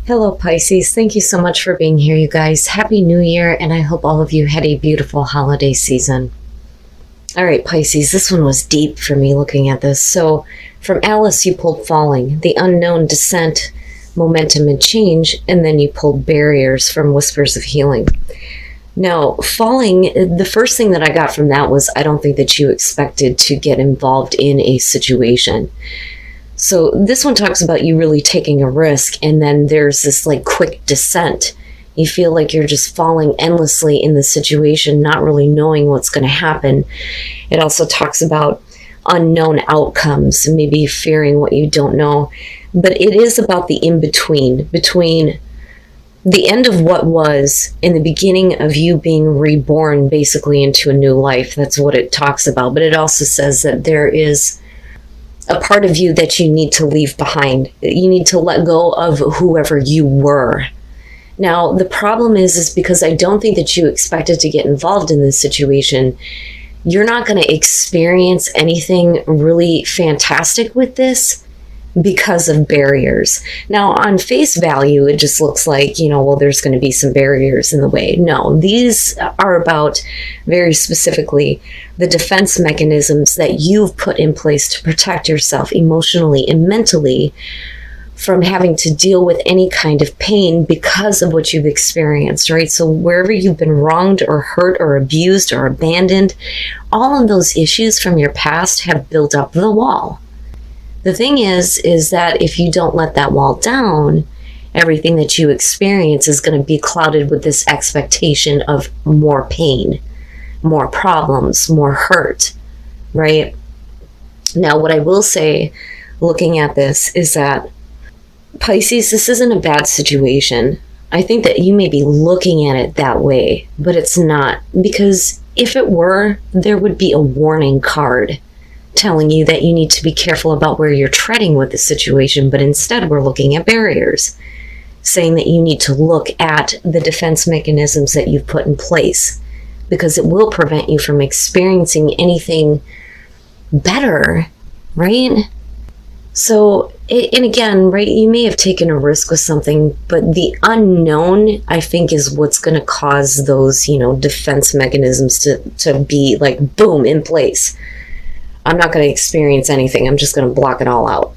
Hello, Pisces. Thank you so much for being here, you guys. Happy New Year, and I hope all of you had a beautiful holiday season. All right, Pisces, this one was deep for me looking at this. So, from Alice, you pulled Falling, the unknown, descent, momentum, and change, and then you pulled Barriers from Whispers of Healing. Now, Falling, the first thing that I got from that was I don't think that you expected to get involved in a situation. So this one talks about you really taking a risk, and then there's this like quick descent. You feel like you're just falling endlessly in the situation, not really knowing what's going to happen. It also talks about unknown outcomes, maybe fearing what you don't know. But it is about the in-between, between the end of what was and the beginning of you being reborn basically into a new life. That's what it talks about. But it also says that there is a part of you that you need to leave behind. You need to let go of whoever you were. Now, the problem is because I don't think that you expected to get involved in this situation. You're not going to experience anything really fantastic with this because of barriers. Now, on face value, it just looks like, well, there's going to be some barriers in the way. No, these are about very specifically the defense mechanisms that you've put in place to protect yourself emotionally and mentally from having to deal with any kind of pain because of what you've experienced, right? So wherever you've been wronged or hurt or abused or abandoned, all of those issues from your past have built up the wall. The thing is that if you don't let that wall down, everything that you experience is going to be clouded with this expectation of more pain, more problems, more hurt, right? Now, what I will say, looking at this, is that Pisces, this isn't a bad situation. I think that you may be looking at it that way, but it's not. Because if it were, there would be a warning card telling you that you need to be careful about where you're treading with the situation, but instead we're looking at barriers, saying that you need to look at the defense mechanisms that you've put in place, because it will prevent you from experiencing anything better, right? So, and again, right, you may have taken a risk with something, but the unknown, I think, is what's going to cause those, defense mechanisms to be like, boom, in place. I'm not going to experience anything. I'm just going to block it all out,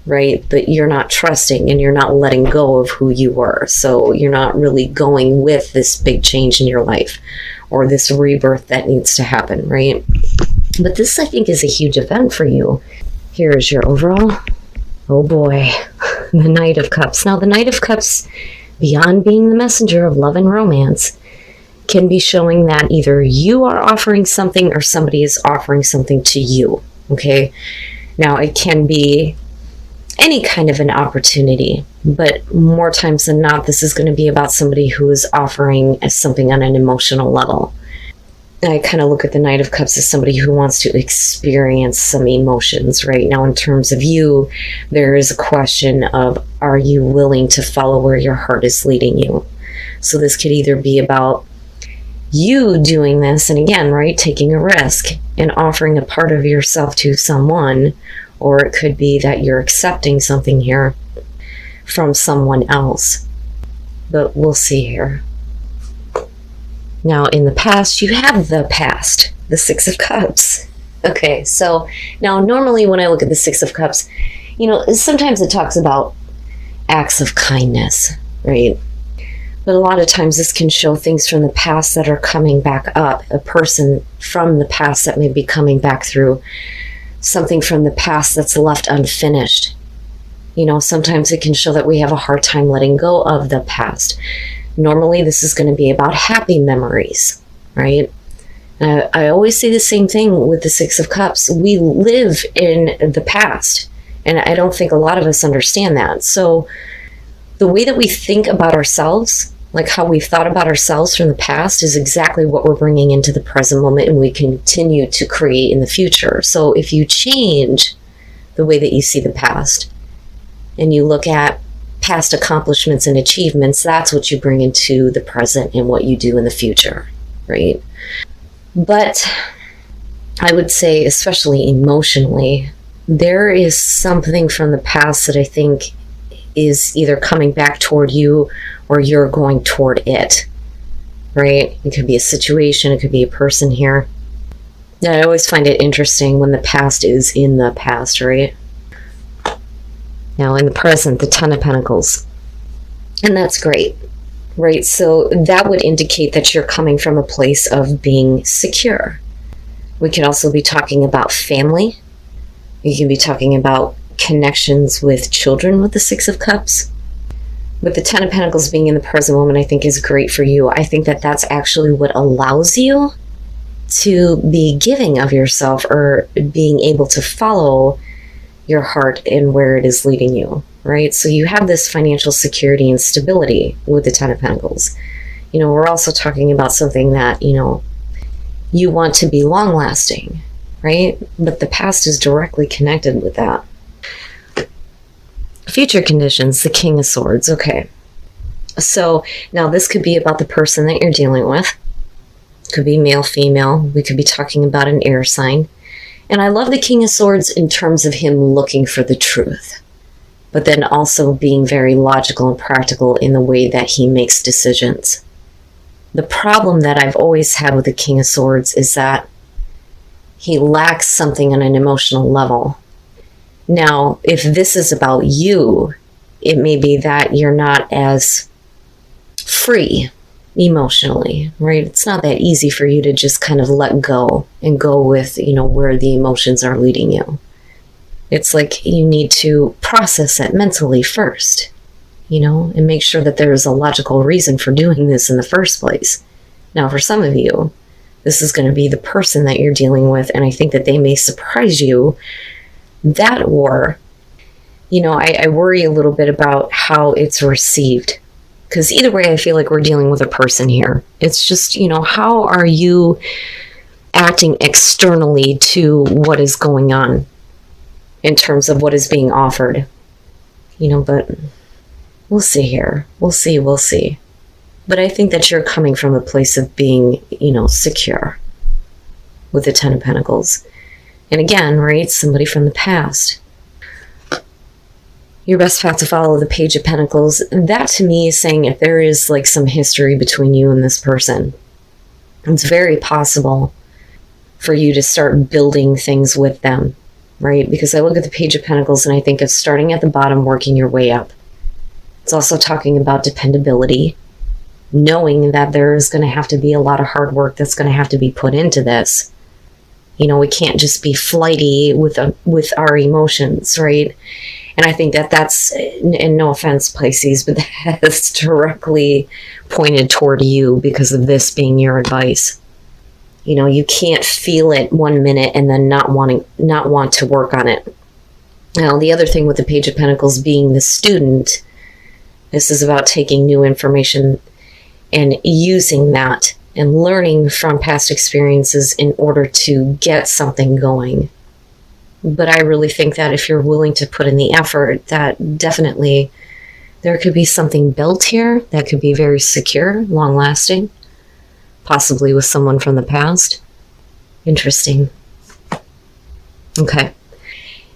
right? But you're not trusting and you're not letting go of who you were. So you're not really going with this big change in your life or this rebirth that needs to happen, right? But this, I think, is a huge event for you. Here is your overall. Oh boy, the Knight of Cups. Now, the Knight of Cups, beyond being the messenger of love and romance, can be showing that either you are offering something or somebody is offering something to you, okay? Now, it can be any kind of an opportunity, but more times than not, this is going to be about somebody who is offering something on an emotional level. I kind of look at the Knight of Cups as somebody who wants to experience some emotions, right? Now, in terms of you, there is a question of, are you willing to follow where your heart is leading you? So this could either be about you doing this, and again, right, taking a risk and offering a part of yourself to someone, or it could be that you're accepting something here from someone else. But we'll see here. Now, in the past, you have the past, the Six of Cups. Okay, so now normally when I look at the Six of Cups, sometimes it talks about acts of kindness, right? But a lot of times this can show things from the past that are coming back up. A person from the past that may be coming back through something from the past that's left unfinished. Sometimes it can show that we have a hard time letting go of the past. Normally this is going to be about happy memories, right? I always say the same thing with the Six of Cups. We live in the past, and I don't think a lot of us understand that. So the way that we think about ourselves, like how we've thought about ourselves from the past, is exactly what we're bringing into the present moment, and we continue to create in the future. So if you change the way that you see the past and you look at past accomplishments and achievements, that's what you bring into the present and what you do in the future, right? But I would say, especially emotionally, there is something from the past that I think is either coming back toward you or you're going toward it, right? It could be a situation, it could be a person here. And I always find it interesting when the past is in the past, right? Now in the present, the Ten of Pentacles. And that's great, right? So that would indicate that you're coming from a place of being secure. We could also be talking about family. You can be talking about connections with children with the Six of Cups. With the Ten of Pentacles being in the present moment, I think is great for you. I think that that's actually what allows you to be giving of yourself, or being able to follow your heart and where it is leading you, right? So you have this financial security and stability with the Ten of Pentacles. You know, we're also talking about something that, you know, you want to be long lasting, right? But the past is directly connected with that. Future conditions, the King of Swords. Okay. So now this could be about the person that you're dealing with. Could be male, female. We could be talking about an air sign. And I love the King of Swords in terms of him looking for the truth, but then also being very logical and practical in the way that he makes decisions. The problem that I've always had with the King of Swords is that he lacks something on an emotional level. Now, if this is about you, it may be that you're not as free emotionally, right? It's not that easy for you to just kind of let go and go with, you know, where the emotions are leading you. It's like you need to process it mentally first, you know, and make sure that there's a logical reason for doing this in the first place. Now, for some of you, this is going to be the person that you're dealing with, and I think that they may surprise you. That, or, you know, I worry a little bit about how it's received. Because either way, I feel like we're dealing with a person here. It's just, you know, how are you acting externally to what is going on in terms of what is being offered? You know, but we'll see here. We'll see. But I think that you're coming from a place of being, you know, secure with the Ten of Pentacles. And again, right, somebody from the past. Your best path to follow, the Page of Pentacles. That to me is saying if there is like some history between you and this person, it's very possible for you to start building things with them, right? Because I look at the Page of Pentacles and I think of starting at the bottom, working your way up. It's also talking about dependability, knowing that there is going to have to be a lot of hard work that's going to have to be put into this. You know, we can't just be flighty with our emotions, right? And I think that that's, and no offense, Pisces, but that's directly pointed toward you because of this being your advice. You know, you can't feel it 1 minute and then not want to work on it. Now, the other thing with the Page of Pentacles being the student, this is about taking new information and using that and learning from past experiences in order to get something going. But I really think that if you're willing to put in the effort, that definitely there could be something built here that could be very secure, long-lasting, possibly with someone from the past. Interesting. Okay.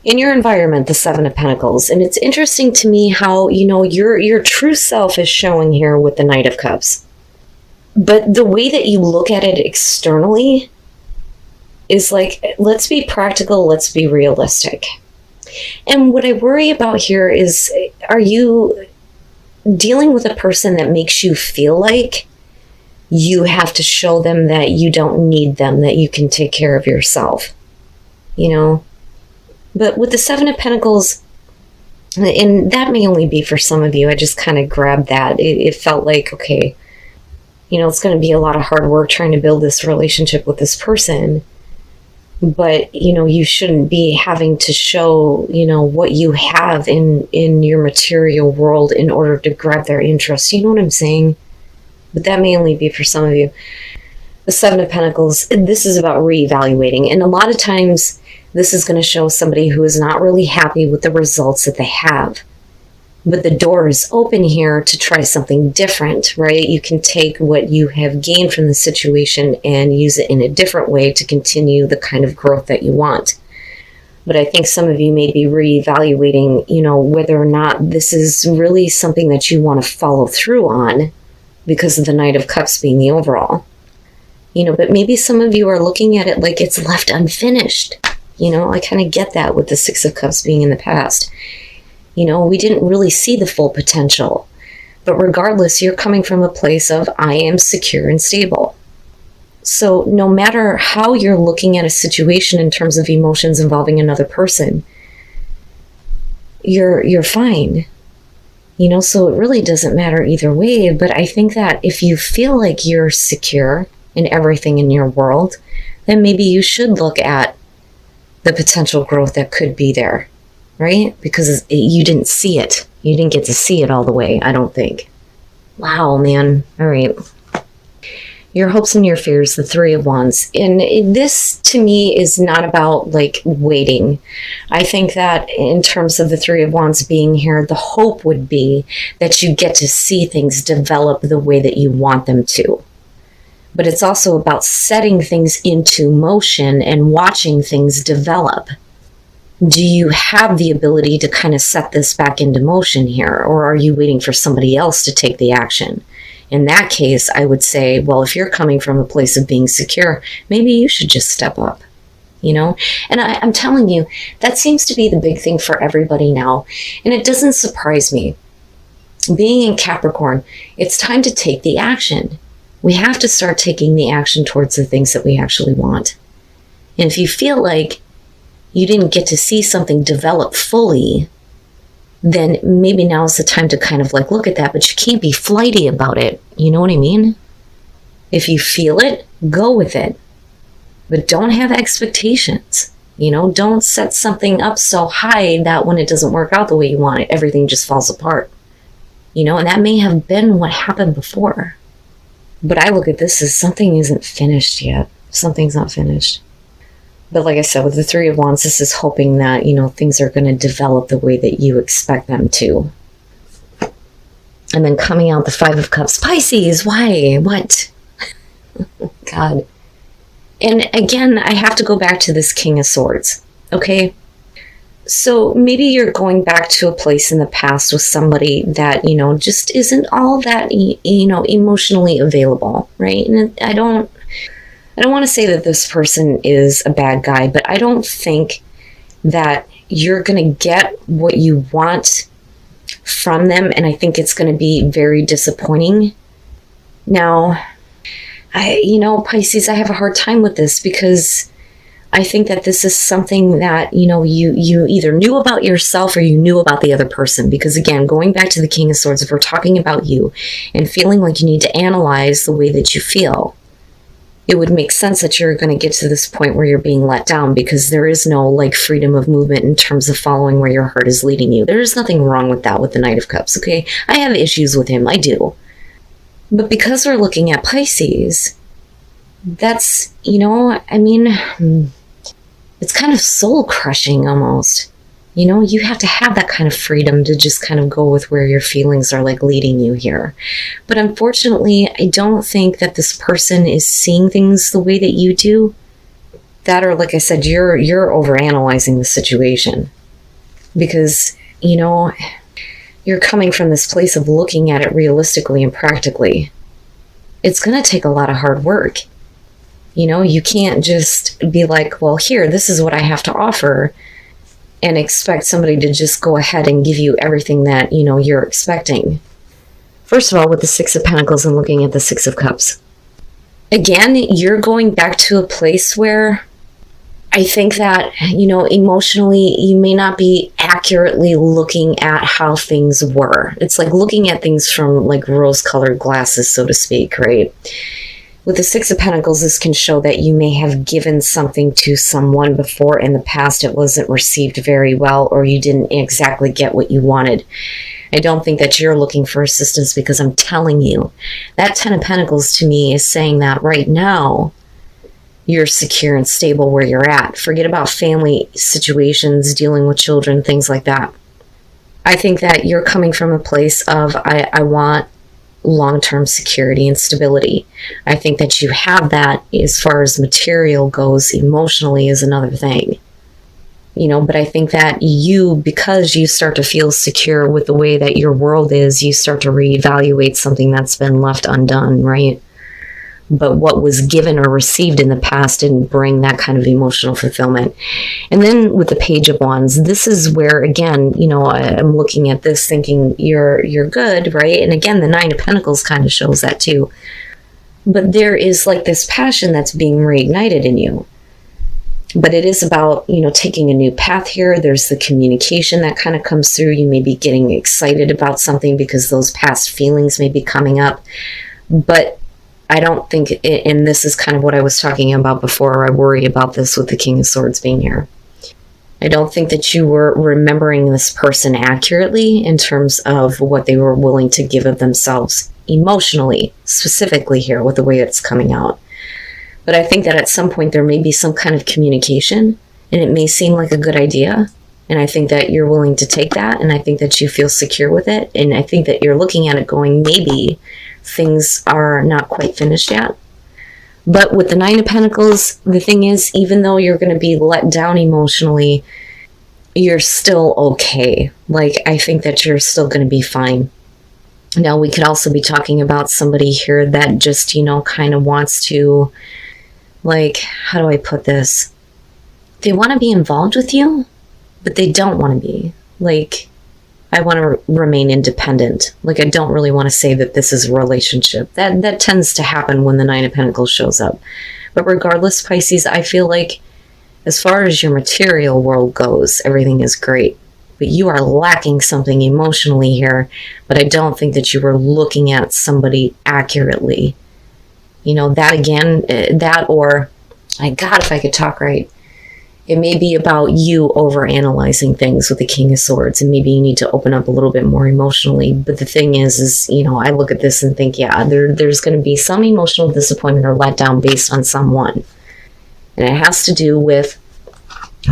In your environment, the Seven of Pentacles. And it's interesting to me how, you know, your true self is showing here with the Knight of Cups. But the way that you look at it externally is like, let's be practical, let's be realistic. And what I worry about here is, are you dealing with a person that makes you feel like you have to show them that you don't need them, that you can take care of yourself, you know? But with the Seven of Pentacles, and that may only be for some of you, I just kind of grabbed that. It felt like, okay, you know, it's going to be a lot of hard work trying to build this relationship with this person. But, you know, you shouldn't be having to show, you know, what you have in your material world in order to grab their interest. You know what I'm saying? But that may only be for some of you. The Seven of Pentacles, this is about reevaluating. And a lot of times this is going to show somebody who is not really happy with the results that they have. But the door is open here to try something different, right? You can take what you have gained from the situation and use it in a different way to continue the kind of growth that you want. But I think some of you may be reevaluating, whether or not this is really something that you want to follow through on because of the Knight of Cups being the overall. But maybe some of you are looking at it like it's left unfinished. I kind of get that with the Six of Cups being in the past. We didn't really see the full potential. But regardless, you're coming from a place of, I am secure and stable. So no matter how you're looking at a situation in terms of emotions involving another person, you're fine. So it really doesn't matter either way. But I think that if you feel like you're secure in everything in your world, then maybe you should look at the potential growth that could be there, right? Because you didn't see it. You didn't get to see it all the way, I don't think. Wow, man. All right. Your hopes and your fears, the Three of Wands. And this, to me, is not about, waiting. I think that in terms of the Three of Wands being here, the hope would be that you get to see things develop the way that you want them to. But it's also about setting things into motion and watching things develop. Do you have the ability to kind of set this back into motion here, or are you waiting for somebody else to take the action? In that case, I would say, well, if you're coming from a place of being secure, maybe you should just step up, And I'm telling you, that seems to be the big thing for everybody now. And it doesn't surprise me. Being in Capricorn, it's time to take the action. We have to start taking the action towards the things that we actually want. And if you feel like you didn't get to see something develop fully, then maybe now is the time to kind of look at that, but you can't be flighty about it. You know what I mean? If you feel it, go with it. But don't have expectations. Don't set something up so high that when it doesn't work out the way you want it, everything just falls apart. And that may have been what happened before. But I look at this as something isn't finished yet. Something's not finished. But like I said, with the Three of Wands, this is hoping that, things are going to develop the way that you expect them to. And then coming out the Five of Cups. Pisces, why? What? God. And again, I have to go back to this King of Swords. Okay? So maybe you're going back to a place in the past with somebody that, just isn't all that, emotionally available, right? And I don't want to say that this person is a bad guy, but I don't think that you're going to get what you want from them. And I think it's going to be very disappointing. Now, Pisces, I have a hard time with this because I think that this is something that, you either knew about yourself or you knew about the other person. Because again, going back to the King of Swords, if we're talking about you and feeling like you need to analyze the way that you feel, it would make sense that you're going to get to this point where you're being let down because there is no freedom of movement in terms of following where your heart is leading you. There's nothing wrong with that with the Knight of Cups, okay? I have issues with him, I do. But because we're looking at Pisces, that's, it's kind of soul crushing almost. You have to have that kind of freedom to just kind of go with where your feelings are leading you here. But unfortunately, I don't think that this person is seeing things the way that you do. That, or like I said, you're overanalyzing the situation. Because, you're coming from this place of looking at it realistically and practically. It's going to take a lot of hard work. You can't just be like, well, here, this is what I have to offer, and expect somebody to just go ahead and give you everything that, you're expecting. First of all, with the Six of Pentacles and looking at the Six of Cups, again, you're going back to a place where I think that, emotionally, you may not be accurately looking at how things were. It's like looking at things from rose-colored glasses, so to speak, right? With the Six of Pentacles, this can show that you may have given something to someone before in the past. It wasn't received very well, or you didn't exactly get what you wanted. I don't think that you're looking for assistance because I'm telling you, that Ten of Pentacles to me is saying that right now, you're secure and stable where you're at. Forget about family situations, dealing with children, things like that. I think that you're coming from a place of, I want long-term security and stability. I think that you have that as far as material goes. Emotionally is another thing. But I think that because you start to feel secure with the way that your world is, you start to reevaluate something that's been left undone, right? But what was given or received in the past didn't bring that kind of emotional fulfillment. And then with the Page of Wands, this is where, again, I'm looking at this thinking you're good, right? And again, the Nine of Pentacles kind of shows that too. But there is like this passion that's being reignited in you. But it is about, taking a new path here. There's the communication that kind of comes through. You may be getting excited about something because those past feelings may be coming up. But I don't think, and this is kind of what I was talking about before, I worry about this with the King of Swords being here. I don't think that you were remembering this person accurately in terms of what they were willing to give of themselves emotionally, specifically here with the way it's coming out. But I think that at some point there may be some kind of communication, and it may seem like a good idea. And I think that you're willing to take that, and I think that you feel secure with it. And I think that you're looking at it going, maybe things are not quite finished yet. But with the Nine of Pentacles, the thing is, even though you're going to be let down emotionally, you're still okay. Like, I think that you're still going to be fine. Now, we could also be talking about somebody here that just, kind of wants to, like, how do I put this? They want to be involved with you, but they don't want to be. Like, I want to remain independent. Like, I don't really want to say that this is a relationship. That tends to happen when the Nine of Pentacles shows up. But regardless, Pisces, I feel like as far as your material world goes, everything is great. But you are lacking something emotionally here. But I don't think that you were looking at somebody accurately. That again, my God, if I could talk right. It may be about you overanalyzing things with the King of Swords, and maybe you need to open up a little bit more emotionally. But the thing is, I look at this and think, yeah, there's going to be some emotional disappointment or letdown based on someone. And it has to do with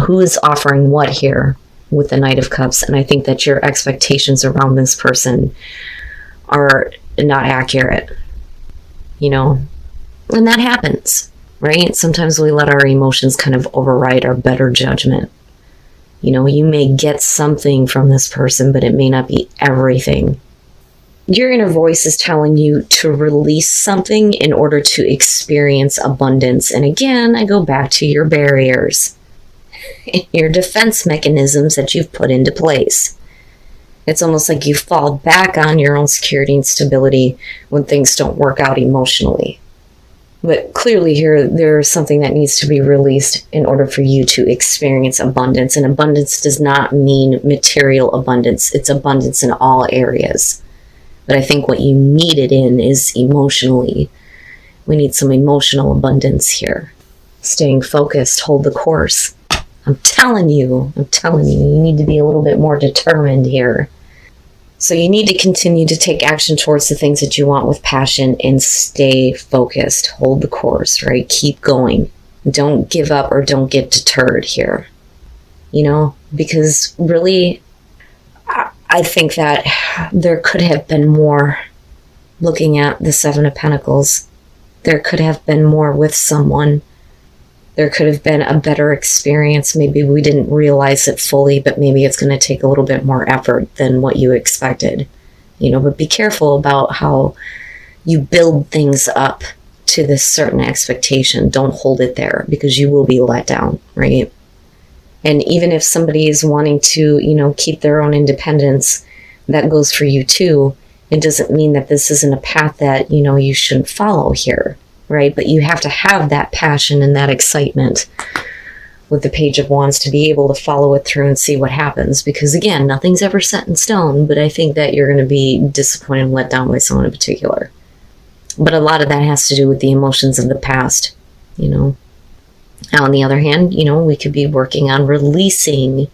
who is offering what here with the Knight of Cups. And I think that your expectations around this person are not accurate, and that happens. Right? Sometimes we let our emotions kind of override our better judgment. You may get something from this person, but it may not be everything. Your inner voice is telling you to release something in order to experience abundance. And again, I go back to your barriers, your defense mechanisms that you've put into place. It's almost like you fall back on your own security and stability when things don't work out emotionally. But clearly here, there's something that needs to be released in order for you to experience abundance. And abundance does not mean material abundance. It's abundance in all areas. But I think what you need it in is emotionally. We need some emotional abundance here. Staying focused, hold the course. I'm telling you, you need to be a little bit more determined here. So you need to continue to take action towards the things that you want with passion and stay focused. Hold the course, right? Keep going. Don't give up or don't get deterred here. Because really, I think that there could have been more. Looking at the Seven of Pentacles, there could have been more with someone. There could have been a better experience. Maybe we didn't realize it fully, but maybe it's going to take a little bit more effort than what you expected. But be careful about how you build things up to this certain expectation. Don't hold it there because you will be let down, right? And even if somebody is wanting to, keep their own independence, that goes for you too. It doesn't mean that this isn't a path that, you shouldn't follow here. Right? But you have to have that passion and that excitement with the Page of Wands to be able to follow it through and see what happens. Because again, nothing's ever set in stone, but I think that you're going to be disappointed and let down by someone in particular. But a lot of that has to do with the emotions of the past, Now, on the other hand, we could be working on releasing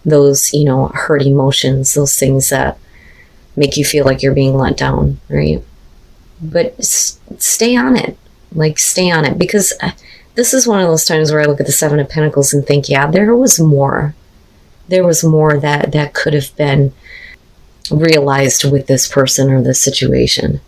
those, hurt emotions, those things that make you feel like you're being let down, right? But stay on it. Stay on it. Because this is one of those times where I look at the Seven of Pentacles and think, yeah, there was more. There was more that could have been realized with this person or this situation.